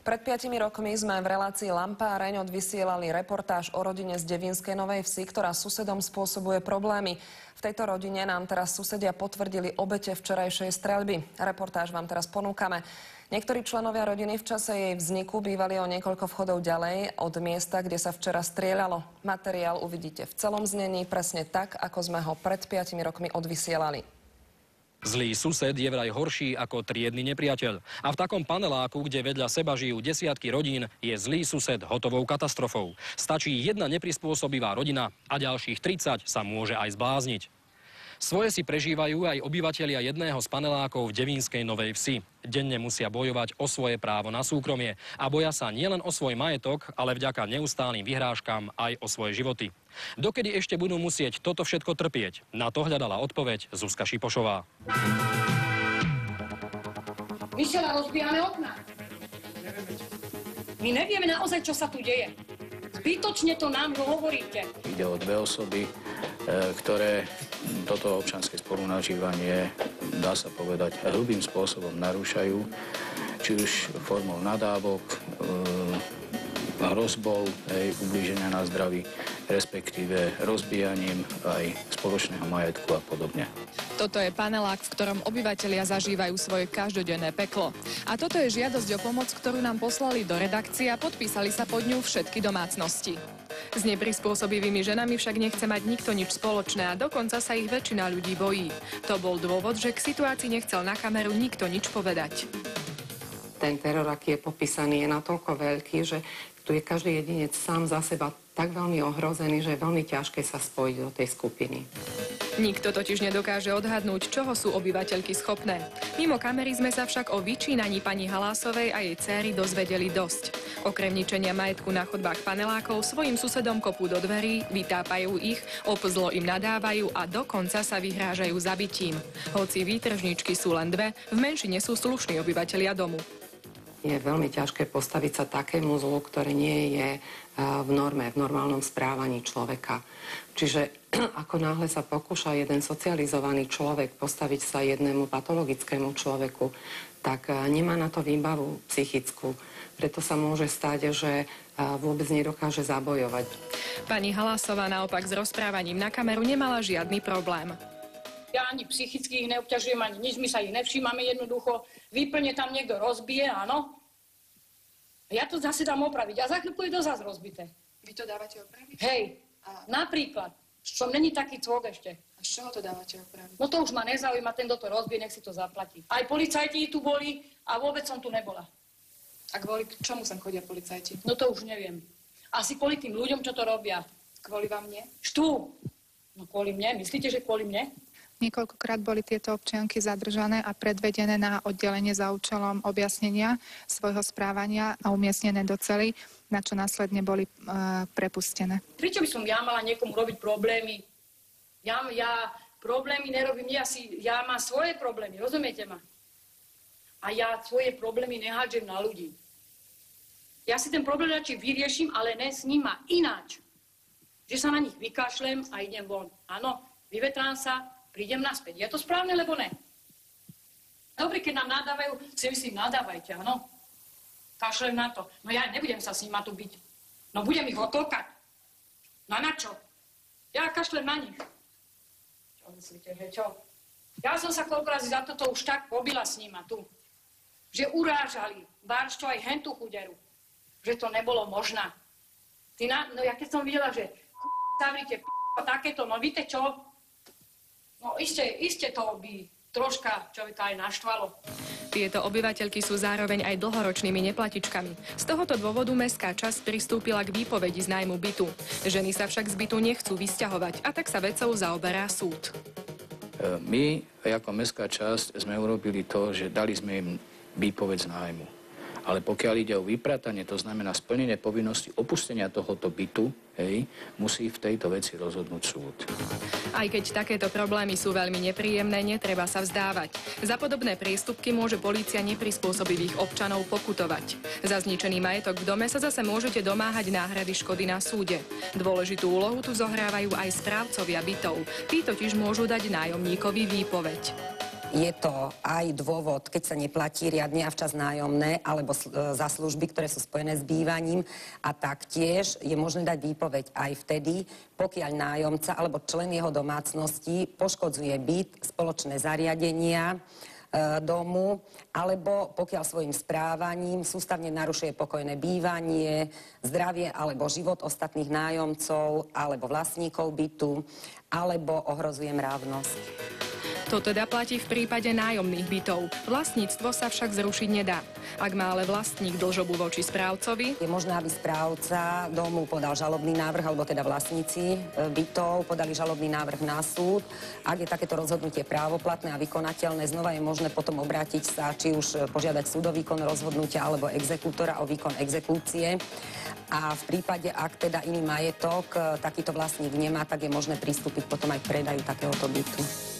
Pred 5 rokmi sme v relácii Lampáreň odvysielali reportáž o rodine z Devínskej Novej Vsi, ktorá susedom spôsobuje problémy. V tejto rodine nám teraz susedia potvrdili obete včerajšej streľby. Reportáž vám teraz ponúkame. Niektorí členovia rodiny v čase jej vzniku bývali o niekoľko vchodov ďalej od miesta, kde sa včera strieľalo. Materiál uvidíte v celom znení, presne tak, ako sme ho pred 5 rokmi odvysielali. Zlý sused je vraj horší ako triedny nepriateľ. A v takom paneláku, kde vedľa seba žijú desiatky rodín, je zlý sused hotovou katastrofou. Stačí jedna neprispôsobivá rodina a ďalších 30 sa môže aj zblázniť. Svoje si prežívajú aj obyvatelia jedného z panelákov v Devínskej Novej Vsi. Denne musia bojovať o svoje právo na súkromie a boja sa nielen o svoj majetok, ale vďaka neustálym vyhrážkam aj o svoje životy. Dokedy ešte budú musieť toto všetko trpieť? Na to hľadala odpoveď Zuzka Šipošová. Vyšela, rozbíjame okná. My nevieme naozaj, čo sa tu deje. Zbytočne to nám hovoríte. Ide o dve osoby, ktoré toto občianske spolunažívanie, dá sa povedať, hrubým spôsobom narúšajú, či už formou nadávok, hrozbou, ublíženia na zdraví, respektíve rozbíjaním aj spoločného majetku a podobne. Toto je panelák, v ktorom obyvatelia zažívajú svoje každodenné peklo. A toto je žiadosť o pomoc, ktorú nám poslali do redakcie a podpísali sa pod ňu všetky domácnosti. S neprispôsobivými ženami však nechce mať nikto nič spoločné a dokonca sa ich väčšina ľudí bojí. To bol dôvod, že k situácii nechcel na kameru nikto nič povedať. Ten teror, aký je popísaný, je natoľko veľký, že tu je každý jedinec sám za seba tak veľmi ohrozený, že je veľmi ťažké sa spojiť do tej skupiny. Nikto totiž nedokáže odhadnúť, čoho sú obyvateľky schopné. Mimo kamery sme sa však o vyčínaní pani Halásovej a jej dcéry dozvedeli dosť. Okrem ničenia majetku na chodbách panelákov svojim susedom kopú do dverí, vytápajú ich, opzlo im nadávajú a dokonca sa vyhrážajú zabitím. Hoci výtržničky sú len dve, v menšine sú slušní obyvatelia domu. Je veľmi ťažké postaviť sa takému zlu, ktoré nie je v norme, v normálnom správaní človeka. Čiže ako náhle sa pokúša jeden socializovaný človek postaviť sa jednému patologickému človeku, tak nemá na to výbavu psychickú. Preto sa môže stať, že vôbec nedokáže zabojovať. Pani Halásová naopak s rozprávaním na kameru nemala žiadny problém. Ja ani psychicky ich neobťažujem, ani nič, my sa ich nevšímame jednoducho. Výplne tam niekto rozbije, áno. Ja to zase dám opraviť a za chvíľku je to zase rozbité. Vy to dávate opraviť? Hej, napríklad, čo není taký cvok ešte. A z čoho to dávate opraviť? No to už ma nezaujíma, ten, kto to rozbije, nech si to zaplatí. Aj policajti tu boli a vôbec som tu nebola. A kvôli čomu sem chodia policajti? No to už neviem. Asi kvôli tým ľuďom, čo to robia. Kvôli vám nie? Štú. No kvôli mne, myslíte, že kvôli mne? Niekoľkokrát boli tieto občianky zadržané a predvedené na oddelenie za účelom objasnenia svojho správania a umiestnené do cely, na čo následne boli prepustené. Prečo by som ja mala niekomu robiť problémy? Ja problémy nerobím, ja mám svoje problémy, rozumiete ma? A ja svoje problémy nehádžem na ľudí. Ja si ten problém radšej vyrieším, ale ne s nima ináč. Že sa na nich vykašlem a idem von. Áno, vyvetrám sa, prídem naspäť. Je to správne, lebo ne? Dobre, keď nám nadávajú, si nadávajte, áno? Kašlem na to. No ja nebudem sa s nima tu byť. No budem ich otokať. No na čo? Ja kašlem na nich. Čo myslíte, že čo? Ja som sa koľko razy za toto už tak pobila s nima tu. Že urážali, bárčo aj hentu chuderu. Že to nebolo možné. No ja keď som videla, že zavrite takéto, no víte čo? No iste to by troška človeka aj naštvalo. Tieto obyvateľky sú zároveň aj dlhoročnými neplatičkami. Z tohoto dôvodu mestská časť pristúpila k výpovedi z nájmu bytu. Ženy sa však z bytu nechcú vysťahovať a tak sa vecou zaoberá súd. My ako mestská časť sme urobili to, že dali sme im výpoveď z nájmu. Ale pokiaľ ide o vypratanie, to znamená splnenie povinnosti opustenia tohoto bytu, musí v tejto veci rozhodnúť súd. Aj keď takéto problémy sú veľmi nepríjemné, netreba sa vzdávať. Za podobné priestupky môže polícia neprispôsobivých občanov pokutovať. Za zničený majetok v dome sa zase môžete domáhať náhrady škody na súde. Dôležitú úlohu tu zohrávajú aj správcovia bytov. Tí totiž môžu dať nájomníkovi výpoveď. Je to aj dôvod, keď sa neplatí riadne a včas nájomné, alebo za služby, ktoré sú spojené s bývaním. A taktiež je možné dať výpoveď aj vtedy, pokiaľ nájomca alebo člen jeho domácnosti poškodzuje byt, spoločné zariadenia domu, alebo pokiaľ svojim správaním sústavne narušuje pokojné bývanie, zdravie alebo život ostatných nájomcov alebo vlastníkov bytu, alebo ohrozuje mravnosť. To teda platí v prípade nájomných bytov. Vlastníctvo sa však zrušiť nedá. Ak má ale vlastník dlžobu voči správcovi, je možné, aby správca domu podal žalobný návrh, alebo teda vlastníci bytov podali žalobný návrh na súd. Ak je takéto rozhodnutie právoplatné a vykonateľné, znova je možné potom obrátiť sa, či už požiadať súdovýkon rozhodnutia alebo exekútora o výkon exekúcie. A v prípade, ak teda iný majetok takýto vlastník nemá, tak je možné pristúpiť potom aj k predaju takéhoto bytu.